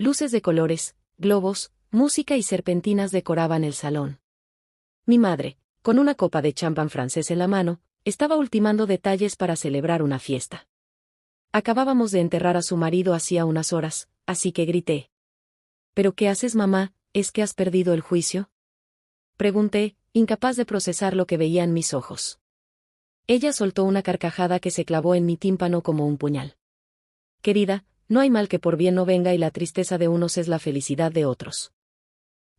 Luces de colores, globos, música y serpentinas decoraban el salón. Mi madre, con una copa de champán francés en la mano, estaba ultimando detalles para celebrar una fiesta. Acabábamos de enterrar a su marido hacía unas horas, así que grité. ¿Pero qué haces, mamá? ¿Es que has perdido el juicio? Pregunté, incapaz de procesar lo que veía en mis ojos. Ella soltó una carcajada que se clavó en mi tímpano como un puñal. Querida, no hay mal que por bien no venga y la tristeza de unos es la felicidad de otros.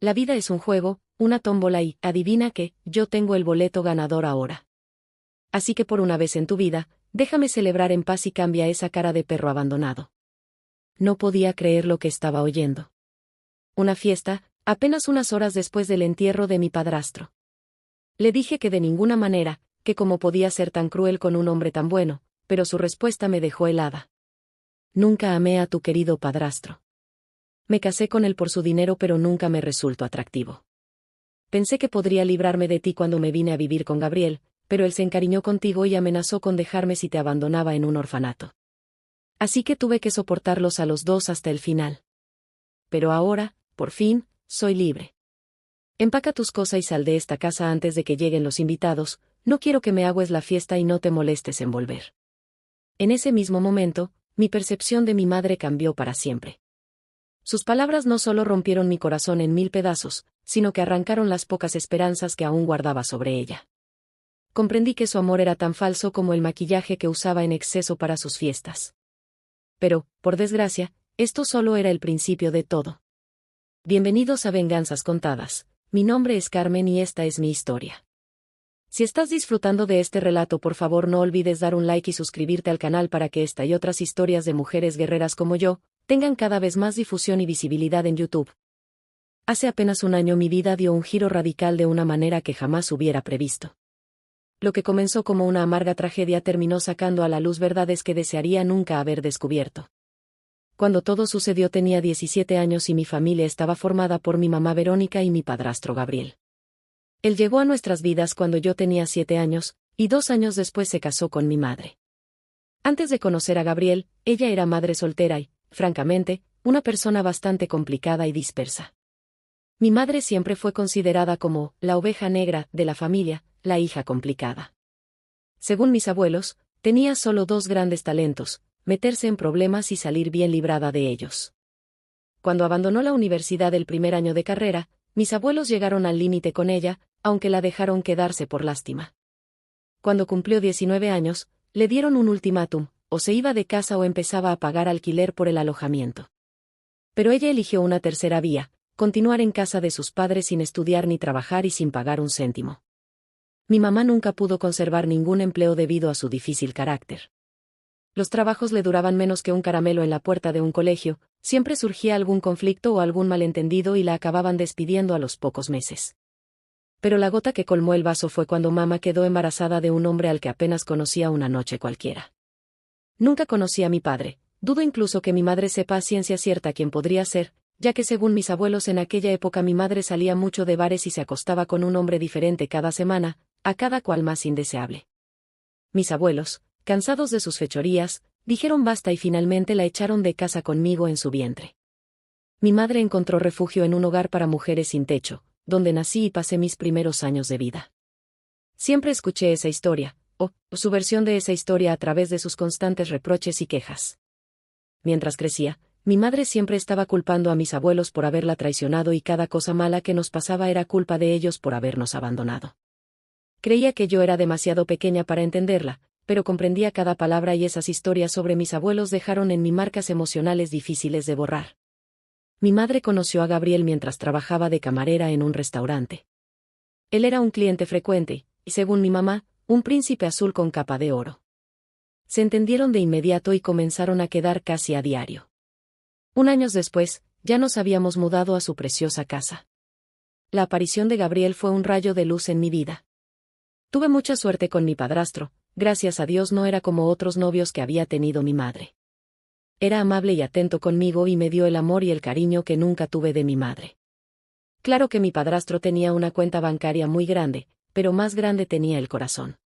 La vida es un juego, una tómbola y, adivina qué, yo tengo el boleto ganador ahora. Así que por una vez en tu vida, déjame celebrar en paz y cambia esa cara de perro abandonado. No podía creer lo que estaba oyendo. Una fiesta, apenas unas horas después del entierro de mi padrastro. Le dije que de ninguna manera, que cómo podía ser tan cruel con un hombre tan bueno, pero su respuesta me dejó helada. Nunca amé a tu querido padrastro. Me casé con él por su dinero, pero nunca me resultó atractivo. Pensé que podría librarme de ti cuando me vine a vivir con Gabriel, pero él se encariñó contigo y amenazó con dejarme si te abandonaba en un orfanato. Así que tuve que soportarlos a los dos hasta el final. Pero ahora, por fin, soy libre. Empaca tus cosas y sal de esta casa antes de que lleguen los invitados, no quiero que me agües la fiesta y no te molestes en volver. En ese mismo momento, mi percepción de mi madre cambió para siempre. Sus palabras no solo rompieron mi corazón en 1000 pedazos, sino que arrancaron las pocas esperanzas que aún guardaba sobre ella. Comprendí que su amor era tan falso como el maquillaje que usaba en exceso para sus fiestas. Pero, por desgracia, esto solo era el principio de todo. Bienvenidos a Venganzas Contadas. Mi nombre es Carmen y esta es mi historia. Si estás disfrutando de este relato, por favor no olvides dar un like y suscribirte al canal para que esta y otras historias de mujeres guerreras como yo tengan cada vez más difusión y visibilidad en YouTube. Hace apenas un año mi vida dio un giro radical de una manera que jamás hubiera previsto. Lo que comenzó como una amarga tragedia terminó sacando a la luz verdades que desearía nunca haber descubierto. Cuando todo sucedió tenía 17 años y mi familia estaba formada por mi mamá Verónica y mi padrastro Gabriel. Él llegó a nuestras vidas cuando yo tenía 7 años, y 2 años después se casó con mi madre. Antes de conocer a Gabriel, ella era madre soltera y, francamente, una persona bastante complicada y dispersa. Mi madre siempre fue considerada como la oveja negra de la familia, la hija complicada. Según mis abuelos, tenía solo 2 grandes talentos: meterse en problemas y salir bien librada de ellos. Cuando abandonó la universidad el primer año de carrera, mis abuelos llegaron al límite con ella, aunque la dejaron quedarse por lástima. Cuando cumplió 19 años, le dieron un ultimátum: o se iba de casa o empezaba a pagar alquiler por el alojamiento. Pero ella eligió una tercera vía: continuar en casa de sus padres sin estudiar ni trabajar y sin pagar un céntimo. Mi mamá nunca pudo conservar ningún empleo debido a su difícil carácter. Los trabajos le duraban menos que un caramelo en la puerta de un colegio, siempre surgía algún conflicto o algún malentendido y la acababan despidiendo a los pocos meses. Pero la gota que colmó el vaso fue cuando mamá quedó embarazada de un hombre al que apenas conocía una noche cualquiera. Nunca conocí a mi padre, dudo incluso que mi madre sepa a ciencia cierta quién podría ser, ya que según mis abuelos en aquella época mi madre salía mucho de bares y se acostaba con un hombre diferente cada semana, a cada cual más indeseable. Mis abuelos, cansados de sus fechorías, dijeron basta y finalmente la echaron de casa conmigo en su vientre. Mi madre encontró refugio en un hogar para mujeres sin techo, donde nací y pasé mis primeros años de vida. Siempre escuché esa historia, o su versión de esa historia a través de sus constantes reproches y quejas. Mientras crecía, mi madre siempre estaba culpando a mis abuelos por haberla traicionado y cada cosa mala que nos pasaba era culpa de ellos por habernos abandonado. Creía que yo era demasiado pequeña para entenderla, pero comprendía cada palabra y esas historias sobre mis abuelos dejaron en mí marcas emocionales difíciles de borrar. Mi madre conoció a Gabriel mientras trabajaba de camarera en un restaurante. Él era un cliente frecuente, y según mi mamá, un príncipe azul con capa de oro. Se entendieron de inmediato y comenzaron a quedar casi a diario. 1 año después, ya nos habíamos mudado a su preciosa casa. La aparición de Gabriel fue un rayo de luz en mi vida. Tuve mucha suerte con mi padrastro, gracias a Dios no era como otros novios que había tenido mi madre. Era amable y atento conmigo y me dio el amor y el cariño que nunca tuve de mi madre. Claro que mi padrastro tenía una cuenta bancaria muy grande, pero más grande tenía el corazón.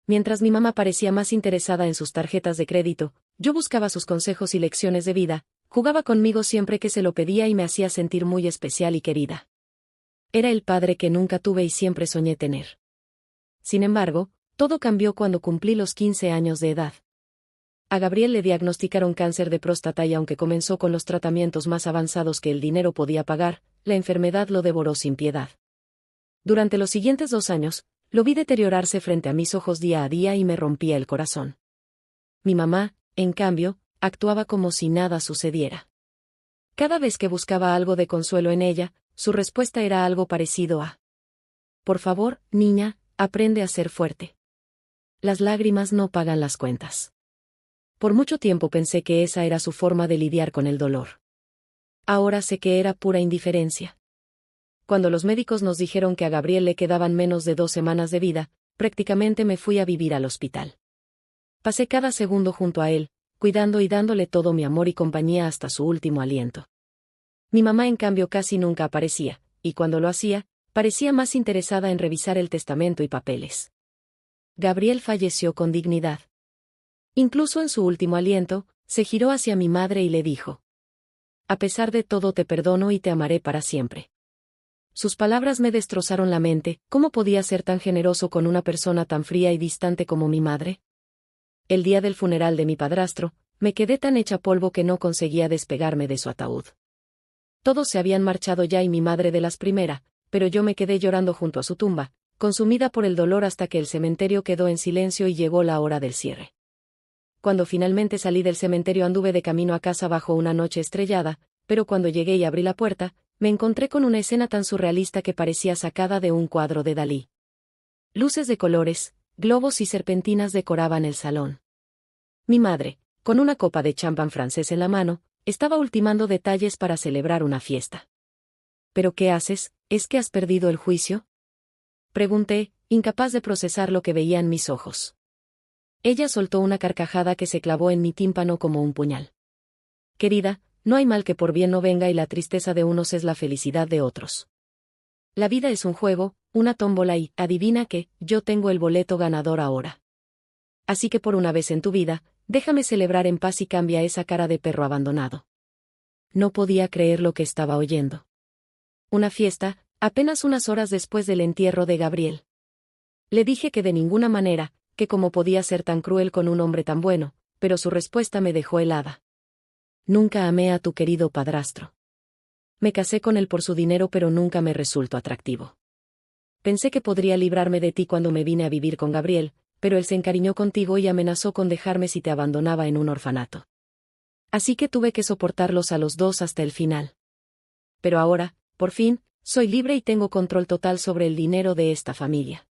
Mientras mi mamá parecía más interesada en sus tarjetas de crédito, yo buscaba sus consejos y lecciones de vida, Jugaba conmigo siempre que se lo pedía y me hacía sentir muy especial y querida. Era el padre que nunca tuve y siempre soñé tener. Sin embargo, todo cambió cuando cumplí los 15 años de edad. A Gabriel le diagnosticaron cáncer de próstata y aunque comenzó con los tratamientos más avanzados que el dinero podía pagar, la enfermedad lo devoró sin piedad. Durante los siguientes 2 años, lo vi deteriorarse frente a mis ojos día a día y me rompía el corazón. Mi mamá, en cambio, actuaba como si nada sucediera. Cada vez que buscaba algo de consuelo en ella, su respuesta era algo parecido a: por favor, niña, aprende a ser fuerte. Las lágrimas no pagan las cuentas. Por mucho tiempo pensé que esa era su forma de lidiar con el dolor. Ahora sé que era pura indiferencia. Cuando los médicos nos dijeron que a Gabriel le quedaban menos de 2 semanas de vida, prácticamente me fui a vivir al hospital. Pasé cada segundo junto a él, cuidando y dándole todo mi amor y compañía hasta su último aliento. Mi mamá en cambio casi nunca aparecía, y cuando lo hacía, parecía más interesada en revisar el testamento y papeles. Gabriel falleció con dignidad. Incluso en su último aliento, se giró hacia mi madre y le dijo: a pesar de todo te perdono y te amaré para siempre. Sus palabras me destrozaron la mente. ¿Cómo podía ser tan generoso con una persona tan fría y distante como mi madre? El día del funeral de mi padrastro, me quedé tan hecha polvo que no conseguía despegarme de su ataúd. Todos se habían marchado ya y mi madre de las primeras, pero yo me quedé llorando junto a su tumba, consumida por el dolor hasta que el cementerio quedó en silencio y llegó la hora del cierre. Cuando finalmente salí del cementerio anduve de camino a casa bajo una noche estrellada, pero cuando llegué y abrí la puerta, me encontré con una escena tan surrealista que parecía sacada de un cuadro de Dalí. Luces de colores, globos y serpentinas decoraban el salón. Mi madre, con una copa de champán francés en la mano, estaba ultimando detalles para celebrar una fiesta. ¿Pero qué haces? ¿Es que has perdido el juicio?, pregunté, incapaz de procesar lo que veía en mis ojos. Ella soltó una carcajada que se clavó en mi tímpano como un puñal. Querida, no hay mal que por bien no venga y la tristeza de unos es la felicidad de otros. La vida es un juego, una tómbola y, adivina qué, yo tengo el boleto ganador ahora. Así que por una vez en tu vida, déjame celebrar en paz y cambia esa cara de perro abandonado. No podía creer lo que estaba oyendo. Una fiesta, apenas unas horas después del entierro de Gabriel. Le dije que de ninguna manera, que cómo podía ser tan cruel con un hombre tan bueno, pero su respuesta me dejó helada. Nunca amé a tu querido padrastro. Me casé con él por su dinero pero nunca me resultó atractivo. Pensé que podría librarme de ti cuando me vine a vivir con Gabriel, pero él se encariñó contigo y amenazó con dejarme si te abandonaba en un orfanato. Así que tuve que soportarlos a los dos hasta el final. Pero ahora, por fin, soy libre y tengo control total sobre el dinero de esta familia.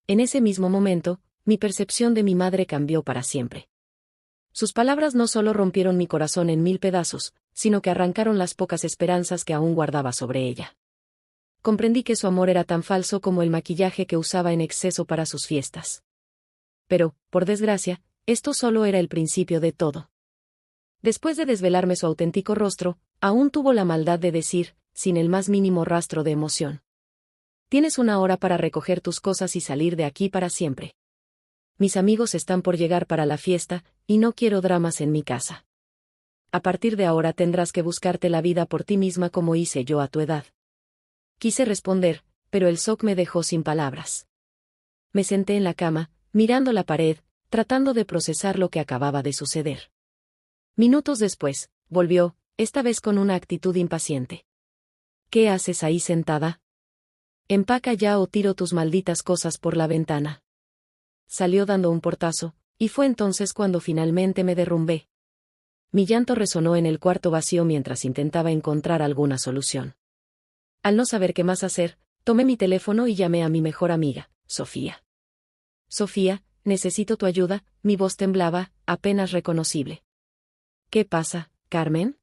En ese mismo momento, mi percepción de mi madre cambió para siempre. Sus palabras no solo rompieron mi corazón en 1000 pedazos, sino que arrancaron las pocas esperanzas que aún guardaba sobre ella. Comprendí que su amor era tan falso como el maquillaje que usaba en exceso para sus fiestas. Pero, por desgracia, esto solo era el principio de todo. Después de desvelarme su auténtico rostro, aún tuvo la maldad de decir, sin el más mínimo rastro de emoción: tienes 1 hora para recoger tus cosas y salir de aquí para siempre. Mis amigos están por llegar para la fiesta, y no quiero dramas en mi casa. A partir de ahora tendrás que buscarte la vida por ti misma como hice yo a tu edad. Quise responder, pero el shock me dejó sin palabras. Me senté en la cama, mirando la pared, tratando de procesar lo que acababa de suceder. Minutos después, volvió, esta vez con una actitud impaciente. ¿Qué haces ahí sentada? Empaca ya o tiro tus malditas cosas por la ventana. Salió dando un portazo, y fue entonces cuando finalmente me derrumbé. Mi llanto resonó en el cuarto vacío mientras intentaba encontrar alguna solución. Al no saber qué más hacer, tomé mi teléfono y llamé a mi mejor amiga, Sofía. Sofía, necesito tu ayuda, mi voz temblaba, apenas reconocible. ¿Qué pasa, Carmen?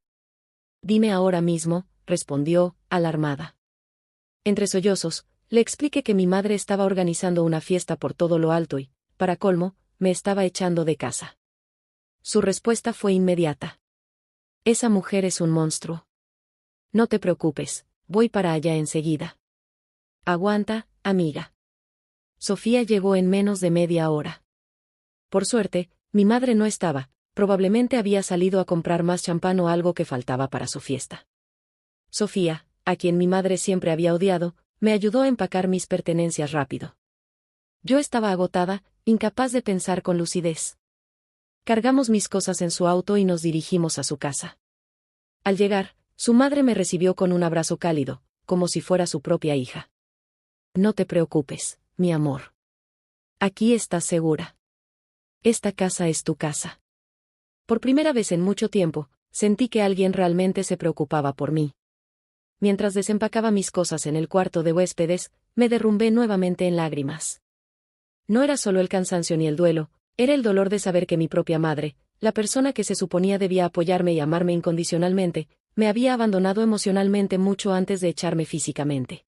Dime ahora mismo, respondió, alarmada. Entre sollozos, le expliqué que mi madre estaba organizando una fiesta por todo lo alto y, para colmo, me estaba echando de casa. Su respuesta fue inmediata. Esa mujer es un monstruo. No te preocupes, voy para allá enseguida. Aguanta, amiga. Sofía llegó en menos de media hora. Por suerte, mi madre no estaba, Probablemente había salido a comprar más champán o algo que faltaba para su fiesta. Sofía, a quien mi madre siempre había odiado, me ayudó a empacar mis pertenencias rápido. Yo estaba agotada, incapaz de pensar con lucidez. Cargamos mis cosas en su auto y nos dirigimos a su casa. Al llegar, su madre me recibió con un abrazo cálido, como si fuera su propia hija. No te preocupes, mi amor. Aquí estás segura. Esta casa es tu casa. Por primera vez en mucho tiempo, sentí que alguien realmente se preocupaba por mí. Mientras desempacaba mis cosas en el cuarto de huéspedes, me derrumbé nuevamente en lágrimas. No era solo el cansancio ni el duelo, era el dolor de saber que mi propia madre, la persona que se suponía debía apoyarme y amarme incondicionalmente, me había abandonado emocionalmente mucho antes de echarme físicamente.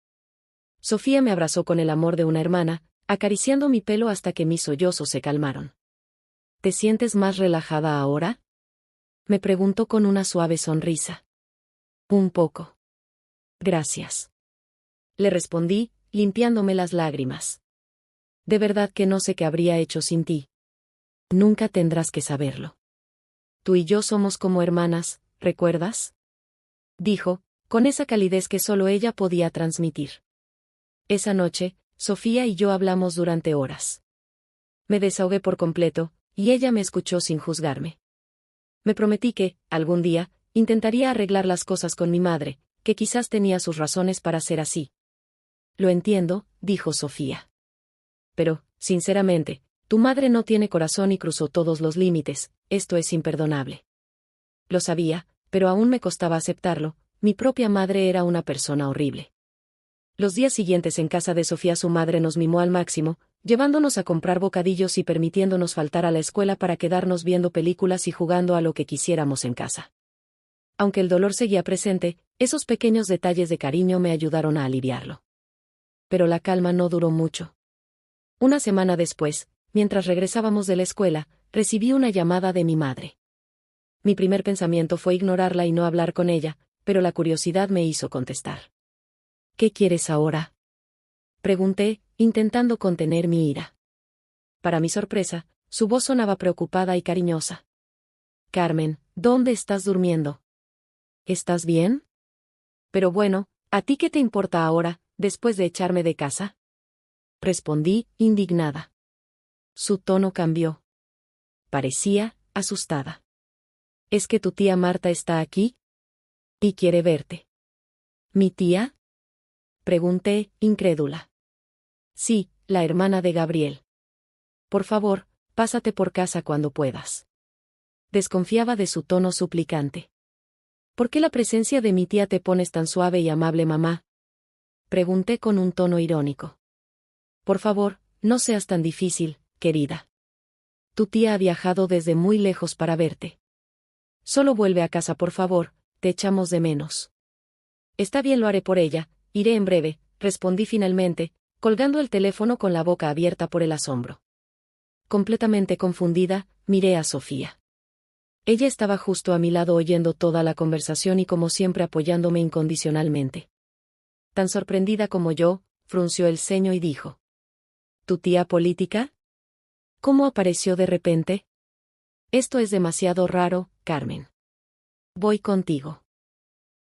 Sofía me abrazó con el amor de una hermana, acariciando mi pelo hasta que mis sollozos se calmaron. ¿Te sientes más relajada ahora?, me preguntó con una suave sonrisa. Un poco. Gracias. Le respondí, limpiándome las lágrimas. De verdad que no sé qué habría hecho sin ti. Nunca tendrás que saberlo. Tú y yo somos como hermanas, ¿recuerdas?, dijo, con esa calidez que solo ella podía transmitir. Esa noche, Sofía y yo hablamos durante horas. Me desahogué por completo, y ella me escuchó sin juzgarme. Me prometí que, algún día, intentaría arreglar las cosas con mi madre, que quizás tenía sus razones para ser así. Lo entiendo, dijo Sofía. Pero, sinceramente, tu madre no tiene corazón y cruzó todos los límites, esto es imperdonable. Lo sabía, pero aún me costaba aceptarlo, mi propia madre era una persona horrible. Los días siguientes en casa de Sofía su madre nos mimó al máximo, llevándonos a comprar bocadillos y permitiéndonos faltar a la escuela para quedarnos viendo películas y jugando a lo que quisiéramos en casa. Aunque el dolor seguía presente, esos pequeños detalles de cariño me ayudaron a aliviarlo. Pero la calma no duró mucho. Una semana después, mientras regresábamos de la escuela, recibí una llamada de mi madre. Mi primer pensamiento fue ignorarla y no hablar con ella, pero la curiosidad me hizo contestar. ¿Qué quieres ahora?, pregunté, intentando contener mi ira. Para mi sorpresa, su voz sonaba preocupada y cariñosa. Carmen, ¿dónde estás durmiendo? ¿Estás bien? Pero bueno, ¿a ti qué te importa ahora, después de echarme de casa?, respondí, indignada. Su tono cambió. Parecía asustada. ¿Es que tu tía Marta está aquí? Y quiere verte. ¿Mi tía?, pregunté, incrédula. Sí, la hermana de Gabriel. Por favor, pásate por casa cuando puedas. Desconfiaba de su tono suplicante. ¿Por qué la presencia de mi tía te pones tan suave y amable, mamá?, pregunté con un tono irónico. Por favor, no seas tan difícil, querida. Tu tía ha viajado desde muy lejos para verte. Solo vuelve a casa, por favor, te echamos de menos. Está bien, lo haré por ella, iré en breve, respondí finalmente, colgando el teléfono con la boca abierta por el asombro. Completamente confundida, miré a Sofía. Ella estaba justo a mi lado oyendo toda la conversación y como siempre apoyándome incondicionalmente. Tan sorprendida como yo, frunció el ceño y dijo: ¿Tu tía política? ¿Cómo apareció de repente? Esto es demasiado raro, Carmen. Voy contigo.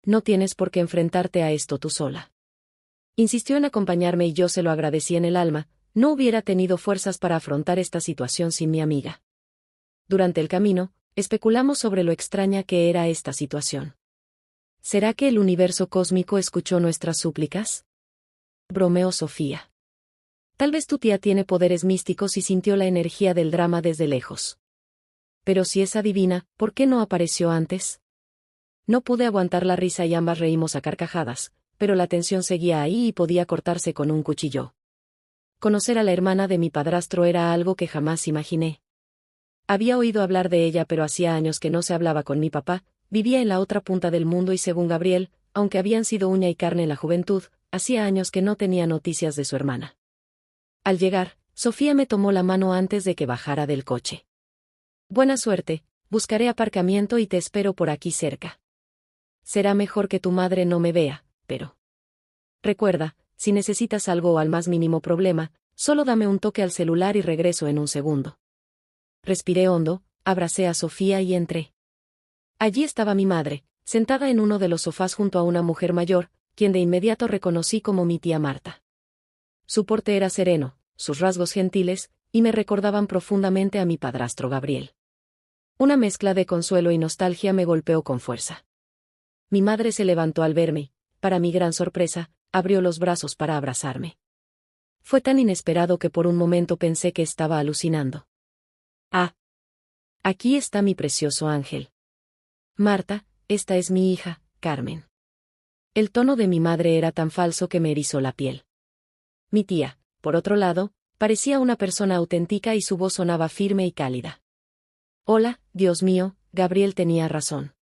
No tienes por qué enfrentarte a esto tú sola. Insistió en acompañarme y yo se lo agradecí en el alma, no hubiera tenido fuerzas para afrontar esta situación sin mi amiga. Durante el camino, especulamos sobre lo extraña que era esta situación. ¿Será que el universo cósmico escuchó nuestras súplicas?, bromeó Sofía. Tal vez tu tía tiene poderes místicos y sintió la energía del drama desde lejos. Pero si es adivina, ¿por qué no apareció antes? No pude aguantar la risa y ambas reímos a carcajadas, pero la tensión seguía ahí y podía cortarse con un cuchillo. Conocer a la hermana de mi padrastro era algo que jamás imaginé. Había oído hablar de ella, pero hacía años que no se hablaba con mi papá, vivía en la otra punta del mundo y según Gabriel, aunque habían sido uña y carne en la juventud, hacía años que no tenía noticias de su hermana. Al llegar, Sofía me tomó la mano antes de que bajara del coche. Buena suerte, buscaré aparcamiento y te espero por aquí cerca. Será mejor que tu madre no me vea, pero recuerda, si necesitas algo o al más mínimo problema, solo dame un toque al celular y regreso en un segundo. Respiré hondo, abracé a Sofía y entré. Allí estaba mi madre, sentada en uno de los sofás junto a una mujer mayor, quien de inmediato reconocí como mi tía Marta. Su porte era sereno, sus rasgos gentiles, y me recordaban profundamente a mi padrastro Gabriel. Una mezcla de consuelo y nostalgia me golpeó con fuerza. Mi madre se levantó al verme y, para mi gran sorpresa, abrió los brazos para abrazarme. Fue tan inesperado que por un momento pensé que estaba alucinando. Ah. Aquí está mi precioso ángel. Marta, esta es mi hija, Carmen. El tono de mi madre era tan falso que me erizó la piel. Mi tía, por otro lado, parecía una persona auténtica y su voz sonaba firme y cálida. Hola, Dios mío, Gabriel tenía razón.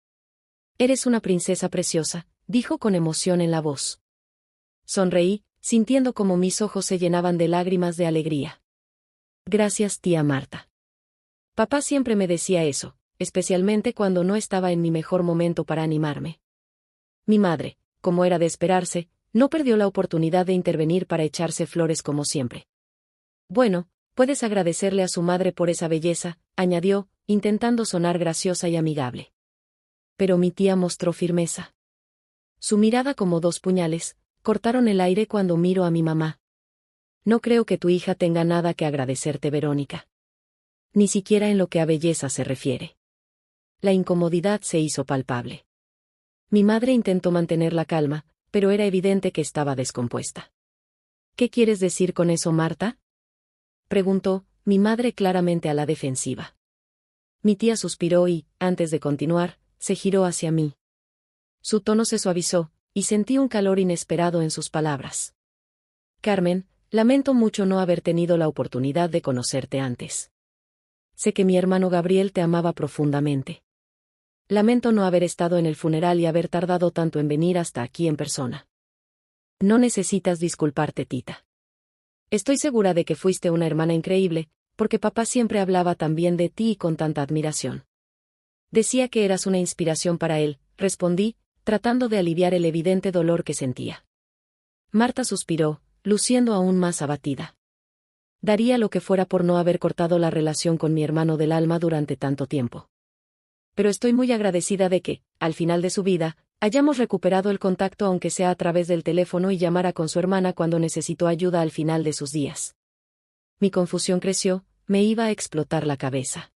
Eres una princesa preciosa, dijo con emoción en la voz. Sonreí, sintiendo como mis ojos se llenaban de lágrimas de alegría. Gracias, tía Marta. Papá siempre me decía eso, especialmente cuando no estaba en mi mejor momento para animarme. Mi madre, como era de esperarse, no perdió la oportunidad de intervenir para echarse flores como siempre. Bueno, puedes agradecerle a su madre por esa belleza, añadió, intentando sonar graciosa y amigable. Pero mi tía mostró firmeza. Su mirada como dos puñales, cortaron el aire cuando miro a mi mamá. No creo que tu hija tenga nada que agradecerte, Verónica. Ni siquiera en lo que a belleza se refiere. La incomodidad se hizo palpable. Mi madre intentó mantener la calma, pero era evidente que estaba descompuesta. ¿Qué quieres decir con eso, Marta?, preguntó, mi madre claramente a la defensiva. Mi tía suspiró y, antes de continuar, se giró hacia mí. Su tono se suavizó, y sentí un calor inesperado en sus palabras. Carmen, lamento mucho no haber tenido la oportunidad de conocerte antes. Sé que mi hermano Gabriel te amaba profundamente. Lamento no haber estado en el funeral y haber tardado tanto en venir hasta aquí en persona. No necesitas disculparte, tita. Estoy segura de que fuiste una hermana increíble, porque papá siempre hablaba tan bien de ti y con tanta admiración. Decía que eras una inspiración para él, respondí, tratando de aliviar el evidente dolor que sentía. Marta suspiró, luciendo aún más abatida. Daría lo que fuera por no haber cortado la relación con mi hermano del alma durante tanto tiempo. Pero estoy muy agradecida de que, al final de su vida, hayamos recuperado el contacto aunque sea a través del teléfono y llamara con su hermana cuando necesitó ayuda al final de sus días. Mi confusión creció, me iba a explotar la cabeza.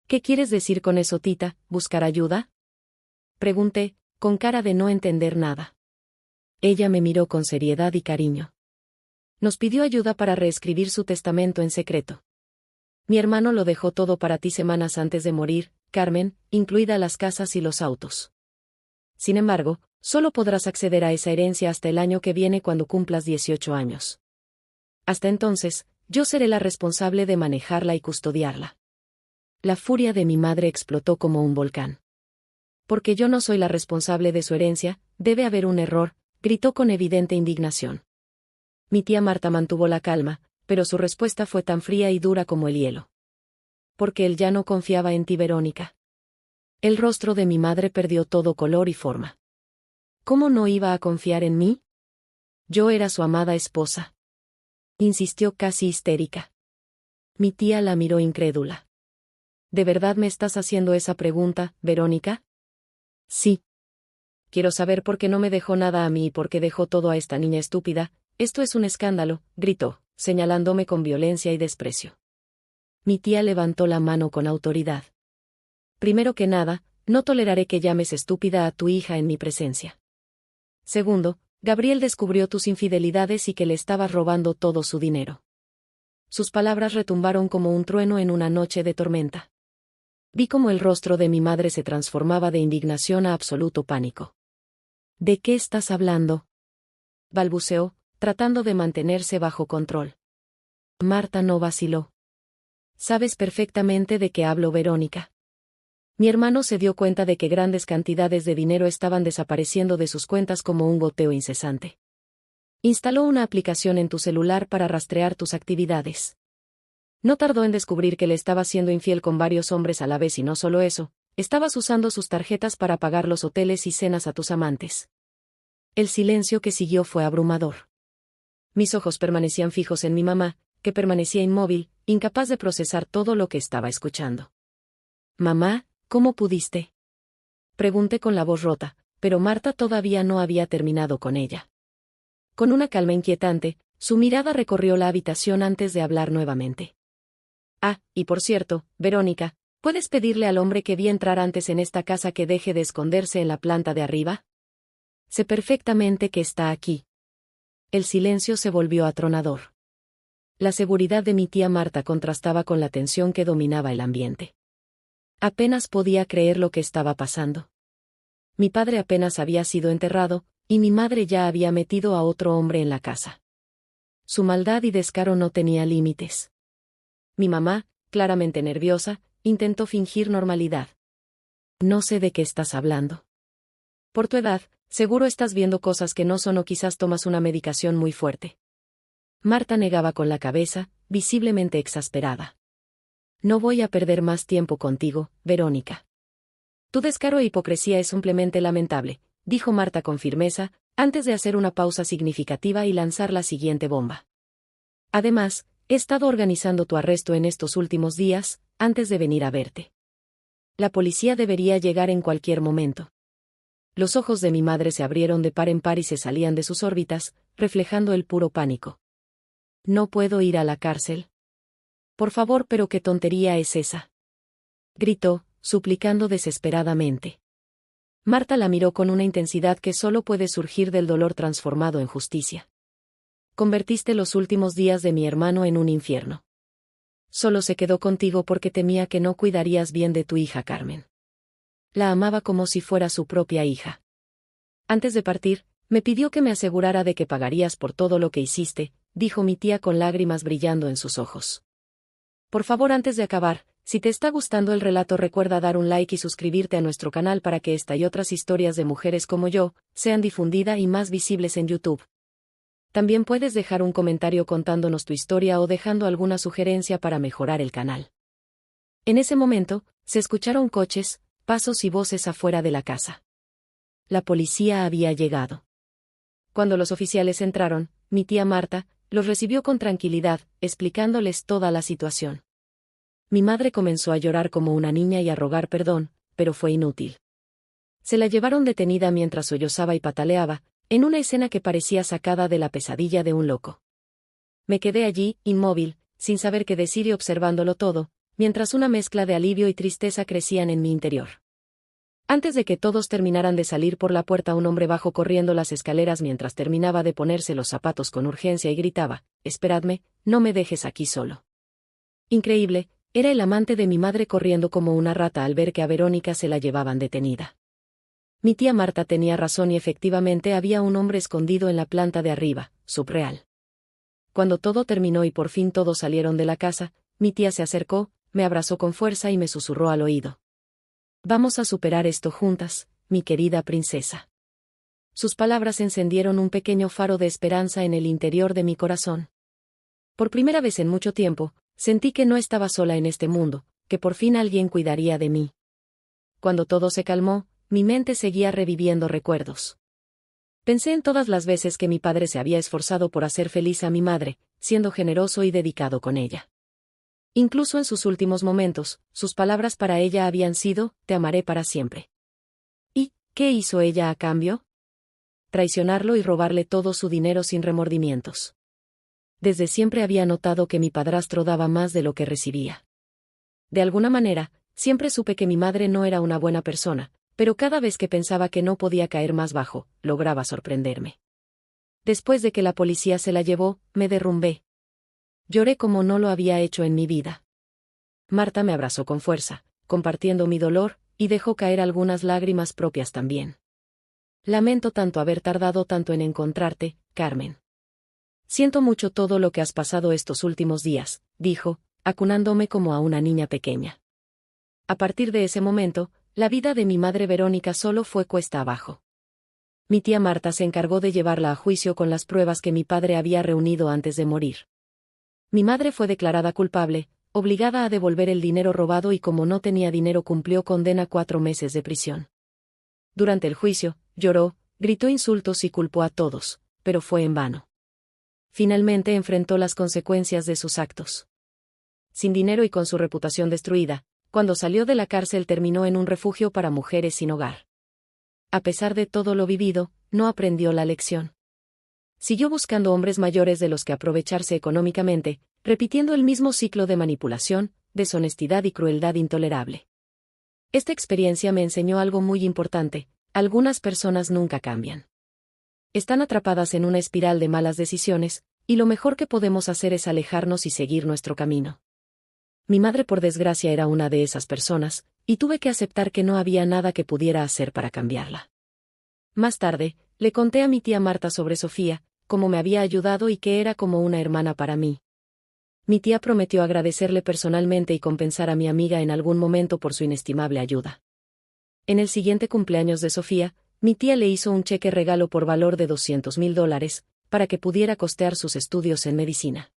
¿Qué quieres decir con eso, tita? ¿Buscar ayuda?, pregunté, con cara de no entender nada. Ella me miró con seriedad y cariño. Nos pidió ayuda para reescribir su testamento en secreto. Mi hermano lo dejó todo para ti semanas antes de morir, Carmen, incluida las casas y los autos. Sin embargo, solo podrás acceder a esa herencia hasta el año que viene cuando cumplas 18 años. Hasta entonces, yo seré la responsable de manejarla y custodiarla. La furia de mi madre explotó como un volcán. Porque yo no soy la responsable de su herencia, debe haber un error, gritó con evidente indignación. Mi tía Marta mantuvo la calma, pero su respuesta fue tan fría y dura como el hielo. Porque él ya no confiaba en ti, Verónica. El rostro de mi madre perdió todo color y forma. ¿Cómo no iba a confiar en mí? Yo era su amada esposa. Insistió casi histérica. Mi tía la miró incrédula. ¿De verdad me estás haciendo esa pregunta, Verónica? Sí. Quiero saber por qué no me dejó nada a mí y por qué dejó todo a esta niña estúpida. Esto es un escándalo, gritó, señalándome con violencia y desprecio. Mi tía levantó la mano con autoridad. Primero que nada, no toleraré que llames estúpida a tu hija en mi presencia. Segundo, Gabriel descubrió tus infidelidades y que le estabas robando todo su dinero. Sus palabras retumbaron como un trueno en una noche de tormenta. Vi cómo el rostro de mi madre se transformaba de indignación a absoluto pánico. ¿De qué estás hablando?, balbuceó, tratando de mantenerse bajo control. Marta no vaciló. Sabes perfectamente de qué hablo, Verónica. Mi hermano se dio cuenta de que grandes cantidades de dinero estaban desapareciendo de sus cuentas como un goteo incesante. Instaló una aplicación en tu celular para rastrear tus actividades. No tardó en descubrir que le estabas siendo infiel con varios hombres a la vez y no solo eso, estabas usando sus tarjetas para pagar los hoteles y cenas a tus amantes. El silencio que siguió fue abrumador. Mis ojos permanecían fijos en mi mamá, que permanecía inmóvil, incapaz de procesar todo lo que estaba escuchando. Mamá, ¿cómo pudiste? Pregunté con la voz rota, pero Marta todavía no había terminado con ella. Con una calma inquietante, su mirada recorrió la habitación antes de hablar nuevamente. Ah, y por cierto, Verónica, ¿puedes pedirle al hombre que vi entrar antes en esta casa que deje de esconderse en la planta de arriba? Sé perfectamente que está aquí. El silencio se volvió atronador. La seguridad de mi tía Marta contrastaba con la tensión que dominaba el ambiente. Apenas podía creer lo que estaba pasando. Mi padre apenas había sido enterrado, y mi madre ya había metido a otro hombre en la casa. Su maldad y descaro no tenía límites. Mi mamá, claramente nerviosa, intentó fingir normalidad. No sé de qué estás hablando. Por tu edad, seguro estás viendo cosas que no son o quizás tomas una medicación muy fuerte. Marta negaba con la cabeza, visiblemente exasperada. No voy a perder más tiempo contigo, Verónica. Tu descaro e hipocresía es simplemente lamentable, dijo Marta con firmeza, antes de hacer una pausa significativa y lanzar la siguiente bomba. Además, he estado organizando tu arresto en estos últimos días, antes de venir a verte. La policía debería llegar en cualquier momento. Los ojos de mi madre se abrieron de par en par y se salían de sus órbitas, reflejando el puro pánico. ¿No puedo ir a la cárcel? Por favor, pero ¿qué tontería es esa? Gritó, suplicando desesperadamente. Marta la miró con una intensidad que solo puede surgir del dolor transformado en justicia. Convertiste los últimos días de mi hermano en un infierno. Solo se quedó contigo porque temía que no cuidarías bien de tu hija Carmen. La amaba como si fuera su propia hija. Antes de partir, me pidió que me asegurara de que pagarías por todo lo que hiciste, dijo mi tía con lágrimas brillando en sus ojos. Por favor, antes de acabar, si te está gustando el relato, recuerda dar un like y suscribirte a nuestro canal para que esta y otras historias de mujeres como yo sean difundidas y más visibles en YouTube. También puedes dejar un comentario contándonos tu historia o dejando alguna sugerencia para mejorar el canal. En ese momento, se escucharon coches, pasos y voces afuera de la casa. La policía había llegado. Cuando los oficiales entraron, mi tía Marta los recibió con tranquilidad, explicándoles toda la situación. Mi madre comenzó a llorar como una niña y a rogar perdón, pero fue inútil. Se la llevaron detenida mientras sollozaba y pataleaba, en una escena que parecía sacada de la pesadilla de un loco. Me quedé allí, inmóvil, sin saber qué decir y observándolo todo, mientras una mezcla de alivio y tristeza crecían en mi interior. Antes de que todos terminaran de salir por la puerta, un hombre bajó corriendo las escaleras mientras terminaba de ponerse los zapatos con urgencia y gritaba: «Esperadme, no me dejes aquí solo». Increíble, era el amante de mi madre corriendo como una rata al ver que a Verónica se la llevaban detenida. Mi tía Marta tenía razón y efectivamente había un hombre escondido en la planta de arriba, subreal. Cuando todo terminó y por fin todos salieron de la casa, mi tía se acercó, me abrazó con fuerza y me susurró al oído: «Vamos a superar esto juntas, mi querida princesa». Sus palabras encendieron un pequeño faro de esperanza en el interior de mi corazón. Por primera vez en mucho tiempo, sentí que no estaba sola en este mundo, que por fin alguien cuidaría de mí. Cuando todo se calmó, mi mente seguía reviviendo recuerdos. Pensé en todas las veces que mi padre se había esforzado por hacer feliz a mi madre, siendo generoso y dedicado con ella. Incluso en sus últimos momentos, sus palabras para ella habían sido: «Te amaré para siempre». ¿Y qué hizo ella a cambio? Traicionarlo y robarle todo su dinero sin remordimientos. Desde siempre había notado que mi padrastro daba más de lo que recibía. De alguna manera, siempre supe que mi madre no era una buena persona, pero cada vez que pensaba que no podía caer más bajo, lograba sorprenderme. Después de que la policía se la llevó, me derrumbé. Lloré como no lo había hecho en mi vida. Marta me abrazó con fuerza, compartiendo mi dolor, y dejó caer algunas lágrimas propias también. «Lamento tanto haber tardado tanto en encontrarte, Carmen. Siento mucho todo lo que has pasado estos últimos días», dijo, acunándome como a una niña pequeña. A partir de ese momento, la vida de mi madre Verónica solo fue cuesta abajo. Mi tía Marta se encargó de llevarla a juicio con las pruebas que mi padre había reunido antes de morir. Mi madre fue declarada culpable, obligada a devolver el dinero robado y como no tenía dinero cumplió condena 4 meses de prisión. Durante el juicio, lloró, gritó insultos y culpó a todos, pero fue en vano. Finalmente enfrentó las consecuencias de sus actos. Sin dinero y con su reputación destruida, cuando salió de la cárcel terminó en un refugio para mujeres sin hogar. A pesar de todo lo vivido, no aprendió la lección. Siguió buscando hombres mayores de los que aprovecharse económicamente, repitiendo el mismo ciclo de manipulación, deshonestidad y crueldad intolerable. Esta experiencia me enseñó algo muy importante: algunas personas nunca cambian. Están atrapadas en una espiral de malas decisiones, y lo mejor que podemos hacer es alejarnos y seguir nuestro camino. Mi madre, por desgracia, era una de esas personas, y tuve que aceptar que no había nada que pudiera hacer para cambiarla. Más tarde, le conté a mi tía Marta sobre Sofía, cómo me había ayudado y que era como una hermana para mí. Mi tía prometió agradecerle personalmente y compensar a mi amiga en algún momento por su inestimable ayuda. En el siguiente cumpleaños de Sofía, mi tía le hizo un cheque regalo por valor de $200,000, para que pudiera costear sus estudios en medicina.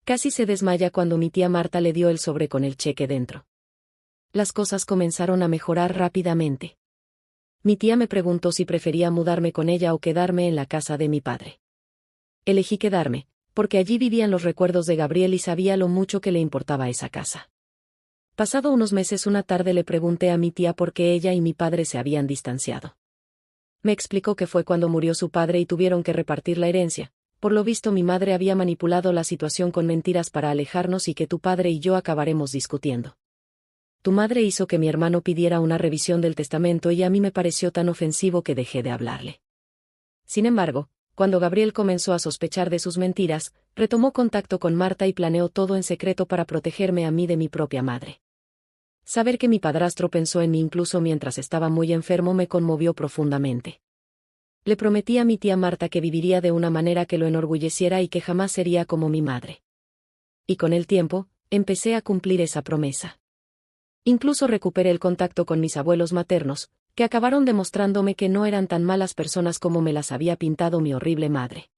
Casi se desmaya cuando mi tía Marta le dio el sobre con el cheque dentro. Las cosas comenzaron a mejorar rápidamente. Mi tía me preguntó si prefería mudarme con ella o quedarme en la casa de mi padre. Elegí quedarme, porque allí vivían los recuerdos de Gabriel y sabía lo mucho que le importaba esa casa. Pasado unos meses, una tarde le pregunté a mi tía por qué ella y mi padre se habían distanciado. Me explicó que fue cuando murió su padre y tuvieron que repartir la herencia. Por lo visto, mi madre había manipulado la situación con mentiras para alejarnos y que tu padre y yo acabaremos discutiendo. Tu madre hizo que mi hermano pidiera una revisión del testamento y a mí me pareció tan ofensivo que dejé de hablarle. Sin embargo, cuando Gabriel comenzó a sospechar de sus mentiras, retomó contacto con Marta y planeó todo en secreto para protegerme a mí de mi propia madre. Saber que mi padrastro pensó en mí incluso mientras estaba muy enfermo me conmovió profundamente. Le prometí a mi tía Marta que viviría de una manera que lo enorgulleciera y que jamás sería como mi madre. Y con el tiempo, empecé a cumplir esa promesa. Incluso recuperé el contacto con mis abuelos maternos, que acabaron demostrándome que no eran tan malas personas como me las había pintado mi horrible madre.